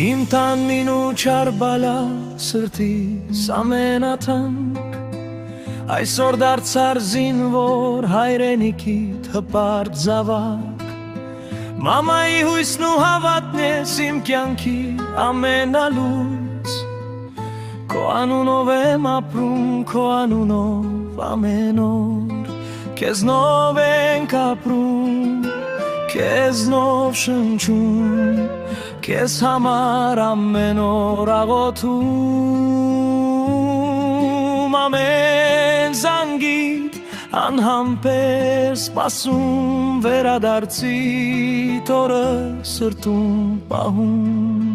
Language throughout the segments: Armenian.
Իմ տանին ու չարբալա սրտիս ամենաթանկ Այսօր դարձար զինվոր հայրենիքիդ հպարտ զավակ Մամայի հույսն ու հավատն ես իմ կյանքի ամենալույս Քո անունով եմ ապրում, քո անունով ամեն օր Քեզնով ենք ապրում, քեզնով շնչում Քեզ համար ամեն օր աղոթում Ամեն զանգիդ անհամբեր սպասում Վերադարձիդ օրը սրտում պահում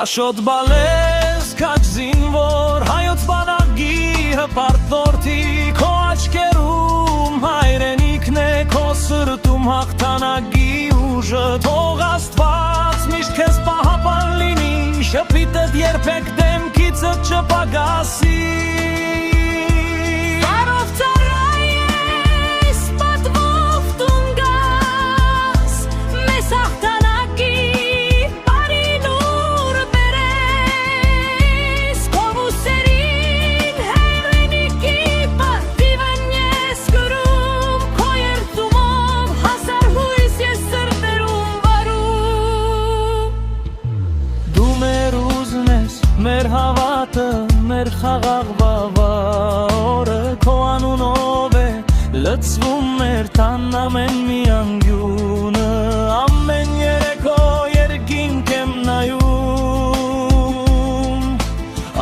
Աշոտ բալես քաջ զինվոր հայոց բանակի հպարտ որդի Քո աչքերում հայրենիքն է քո սրտում հաղթանակի ուժը Թող Աստված միշտ քեզ պահապան լինի Շփիտդ երբեք դեմքիցդ չպագասի Բարով ծառայես, պատվով տուն գաս Մեզ հաղթանակի բարին ուր բերես Քո ուսերին հայրենիքի պատիվն ես գրում Քո երդումով հասար հույս ես սրտերում վարում Դու մեր ուզն ես, մեր հավատը, մեր խաղաղ օրը Քո անունով է լցվում մեր տան ամեն մի անկյունը Ամեն երեկո երկինք եմ նայում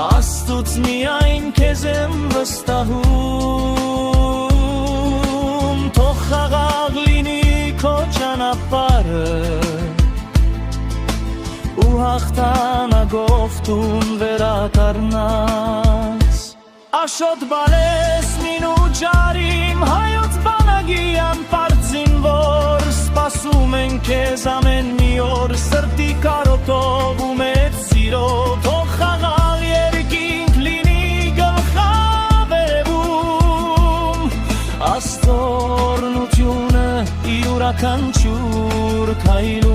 Աստուծո միայն քեզ եմ վստահում Թող խաղաղ լինի քո ճանապարհը ու հաղթանակով տուն վերադառնաս Աշոտ բալես մին ու ջարիմ հայոց բանակի անպարտ զինվոր Սպասում են քեզ ամեն մի օր սրտի կարոտով ու մեծ սիրով Թող խաղաղ երկինք լինի գլխավերևում Աստորնությունը յուրաքանչյուր քայլում